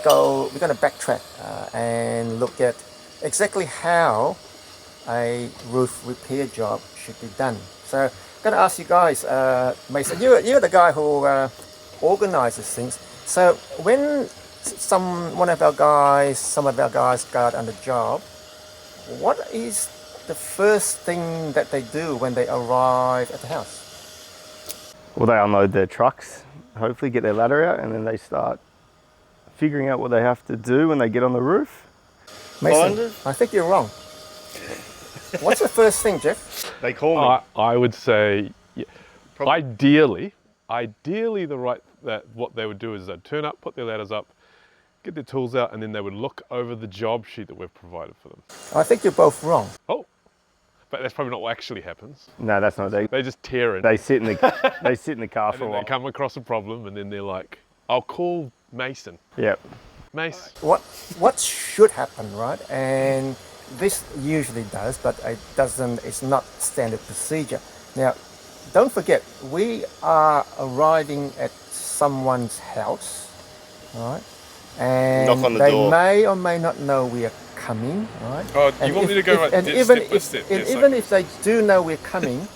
to backtrack and look at exactly how a roof repair job should be done. So I'm going to ask you guys, Mason, you're the guy who organizes things. So when some of our guys got on the job, what is the first thing that they do when they arrive at the house? Well, they unload their trucks, hopefully get their ladder out, and then they start figuring out what they have to do when they get on the roof. Mason, I think you're wrong. What's the first thing, Geoff? They call me. I would say, yeah, ideally, what they would do is they'd turn up, put their ladders up, get their tools out, and then they would look over the job sheet that we've provided for them. I think you're both wrong. Oh, but that's probably not what actually happens. No, that's not it. They just tear it. They sit in the car for a while. They come across a problem, and then they're like, "I'll call Mason." Yep. Mace. What should happen, right? And this usually does, but it doesn't. It's not standard procedure. Now, don't forget, we are arriving at someone's house, right? And knock on the they door. may or may not know we are coming, right? Oh, you want me to go even if they do know we're coming,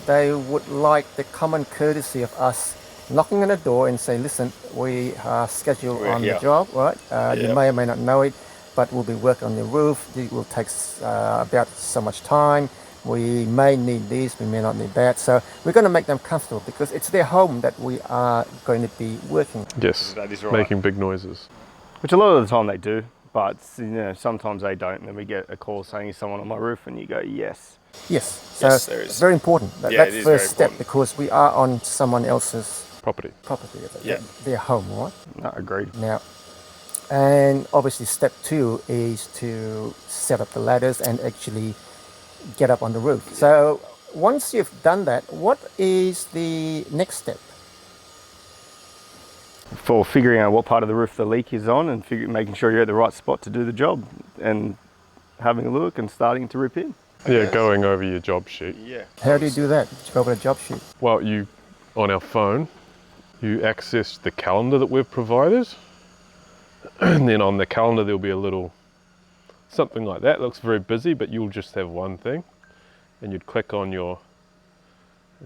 they would like the common courtesy of us knocking on the door and say, listen, we are scheduled on the job, right? You may or may not know it, but we'll be working on the roof. It will take about so much time. We may need this, we may not need that. So we're going to make them comfortable because it's their home that we are going to be working. Yes, that is right. Making big noises. Which a lot of the time they do, but sometimes they don't. And then we get a call saying, is someone on my roof? And you go, yes. Yes, so yes, it's very important. That's the first step because we are on someone else's property, their home, right? No, agreed. Now, and obviously step 2 is to set up the ladders and actually get up on the roof. So once you've done that, what is the next step? For figuring out what part of the roof the leak is on and making sure you're at the right spot to do the job and having a look and starting to rip in. Yeah, going over your job sheet. Yeah. How do you do that? To go over the job sheet? Well, on our phone, you access the calendar that we've provided. And then on the calendar, there'll be a little something like that. It looks very busy, but you'll just have one thing. And you'd click on your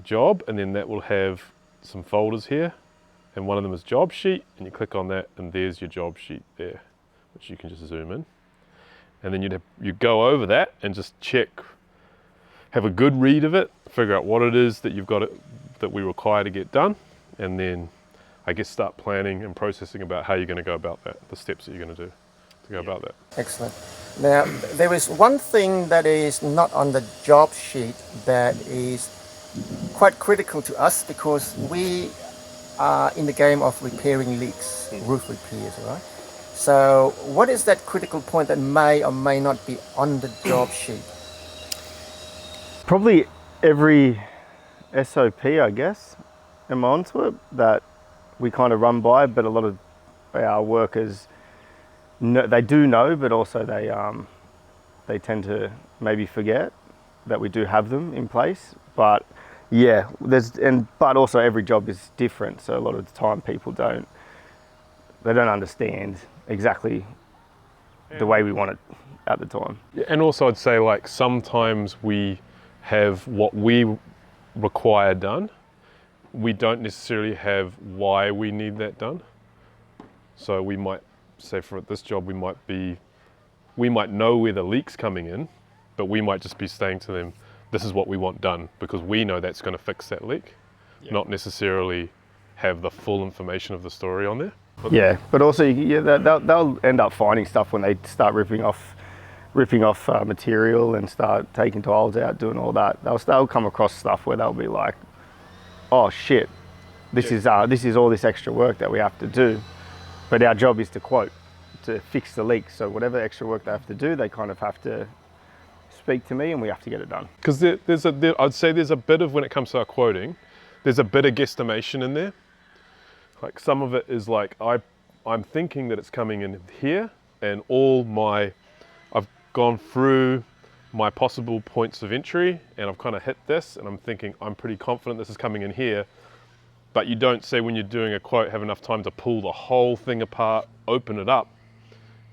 job, and then that will have some folders here. And one of them is job sheet, and you click on that, and there's your job sheet there, which you can just zoom in. And then you go over that and just check, have a good read of it, figure out what it is that that we require to get done, and then I guess start planning and processing about how you're going to go about that, the steps that you're going to do to go about that. Excellent. Now, there is one thing that is not on the job sheet that is quite critical to us because we are in the game of repairing leaks, roof repairs, right? So what is that critical point that may or may not be on the job sheet? Probably every SOP, I guess, am onto it, that we kind of run by, but a lot of our workers, they do know, but also they tend to maybe forget that we do have them in place. But yeah, but also every job is different, so a lot of the time people don't understand exactly the way we want it at the time. And also I'd say like sometimes we have what we require done. We don't necessarily have why we need that done. So we might say for this job we might know where the leak's coming in, but we might just be saying to them, this is what we want done because we know that's going to fix that leak, not necessarily have the full information of the story on there. Yeah, but also they'll end up finding stuff when they start ripping off material and start taking tiles out, doing all that. They'll come across stuff where they'll be like, oh shit, this is all this extra work that we have to do, but our job is to fix the leak. So whatever extra work they have to do, they kind of have to speak to me and we have to get it done. Because I'd say there's a bit of, when it comes to our quoting, there's a bit of guesstimation in there. Like some of it is like, I'm thinking that it's coming in here and I've gone through my possible points of entry and I've kind of hit this and I'm thinking I'm pretty confident this is coming in here, but you don't say when you're doing a quote have enough time to pull the whole thing apart, open it up,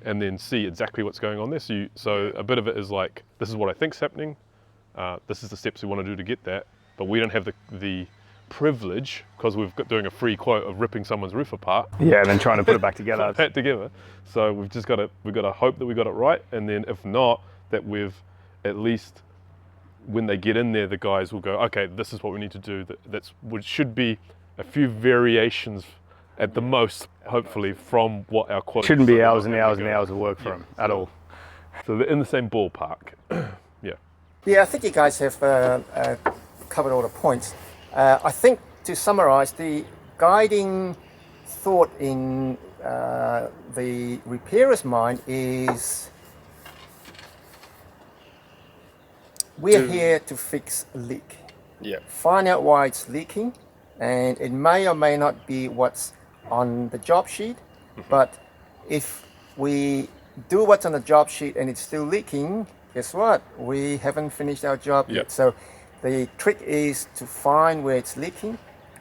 and then see exactly what's going on there. So a bit of it is like, this is what I think's happening. This is the steps we want to do to get that, but we don't have the privilege, because we've got doing a free quote, of ripping someone's roof apart. Yeah, and then trying to put it back together. Put that together. So we've got to hope that we got it right, and then if not, that we've at least, when they get in there, the guys will go, okay, this is what we need to do. Which should be a few variations at the most, hopefully, from what our quote. Shouldn't be hours and hours and hours of work for them at all. So they're in the same ballpark. Yeah, I think you guys have covered all the points. I think, to summarize, the guiding thought in the repairer's mind is, we're here to fix a leak. Yeah. Find out why it's leaking, and it may or may not be what's on the job sheet, but if we do what's on the job sheet and it's still leaking, guess what? We haven't finished our job yet. So the trick is to find where it's leaking,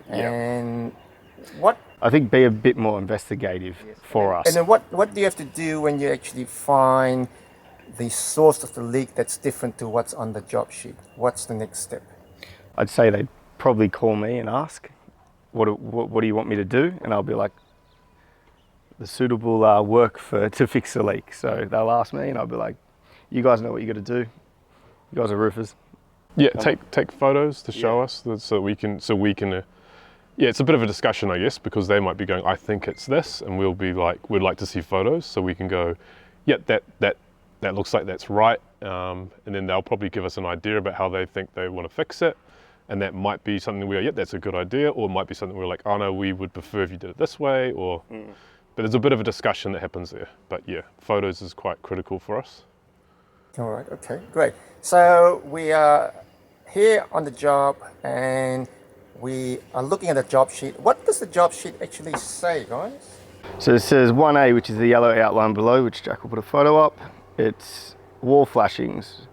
and what... I think be a bit more investigative for us. And then what do you have to do when you actually find the source of the leak that's different to what's on the job sheet? What's the next step? I'd say they'd probably call me and ask, what do you want me to do? And I'll be like, the suitable work to fix the leak. So they'll ask me, and I'll be like, you guys know what you got to do. You guys are roofers. Yeah, take photos to show us, so we can. Yeah, it's a bit of a discussion, I guess, because they might be going, I think it's this, and we'll be like, we'd like to see photos, so we can go, yeah, that looks like that's right, and then they'll probably give us an idea about how they think they want to fix it, and that might be something we go, yeah, that's a good idea, or it might be something we're like, oh no, we would prefer if you did it this way, or. But there's a bit of a discussion that happens there. But yeah, photos is quite critical for us. All right, okay, great. So we are here on the job and we are looking at the job sheet. What does the job sheet actually say, guys? So it says 1A, which is the yellow outline below, which Jack will put a photo up. It's wall flashings.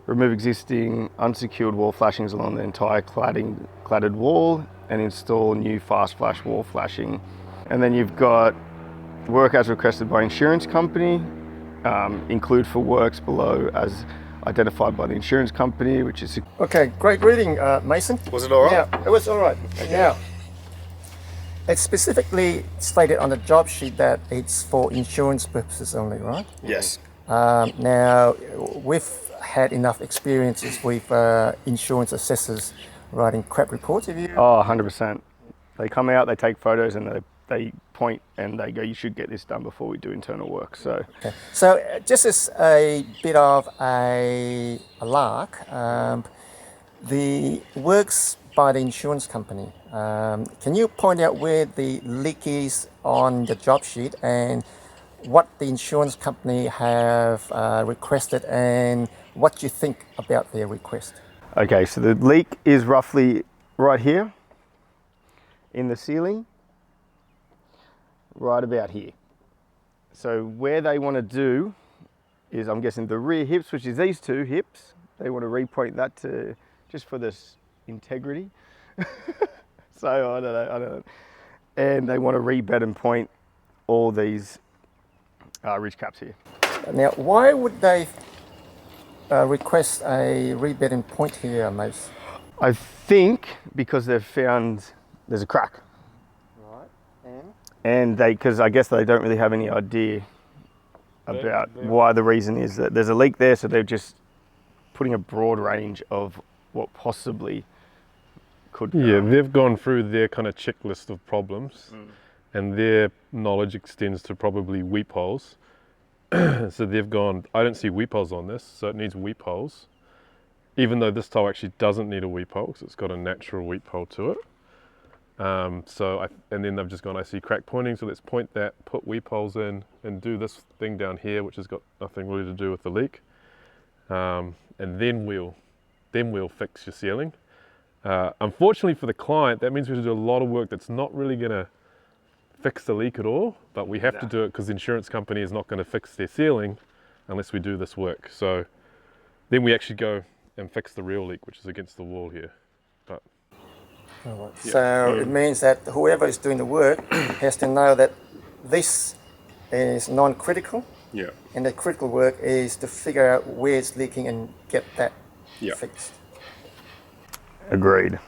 Remove existing unsecured wall flashings along the entire cladded wall and install new fast flash wall flashing. And then you've got work as requested by insurance company, include for works below as identified by the insurance company, which is... Okay, great reading, Mason. Was it all right? Yeah, it was all right. Now, it's specifically stated on the job sheet that it's for insurance purposes only, right? Yes. Now, we've had enough experiences with insurance assessors writing crap reports. Have you? Oh, 100%. They come out, they take photos, and they point and they go, you should get this done before we do internal work. So, okay. So just as a bit of a lark, the works by the insurance company, can you point out where the leak is on the job sheet and what the insurance company have requested and what you think about their request? Okay, so the leak is roughly right here in the ceiling, right about here. So where they want to do is, I'm guessing the rear hips, which is these two hips, they want to repoint that to, just for this integrity. So I don't know. And they want to rebed and point all these ridge caps here. Now, why would they request a rebed and point here, Mace? I think because they've found there's a crack. And because I guess they don't really have any idea about why the reason is that there's a leak there, so they're just putting a broad range of what possibly could. Yeah, they've gone through their kind of checklist of problems, and their knowledge extends to probably weep holes. So they've gone, I don't see weep holes on this, so it needs weep holes. Even though this tile actually doesn't need a weep hole, because it's got a natural weep hole to it. And then they've just gone, I see crack pointing, so let's point that, put weep holes in, and do this thing down here, which has got nothing really to do with the leak. And then we'll fix your ceiling. Unfortunately for the client, that means we have to do a lot of work that's not really going to fix the leak at all, but we have to do it because the insurance company is not going to fix their ceiling unless we do this work. So then we actually go and fix the real leak, which is against the wall here. But Alright. So it means that whoever is doing the work has to know that this is non-critical, Yeah. and the critical work is to figure out where it's leaking and get that Yeah. fixed. Agreed.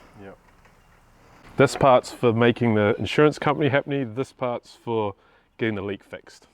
This part's for making the insurance company happy, this part's for getting the leak fixed.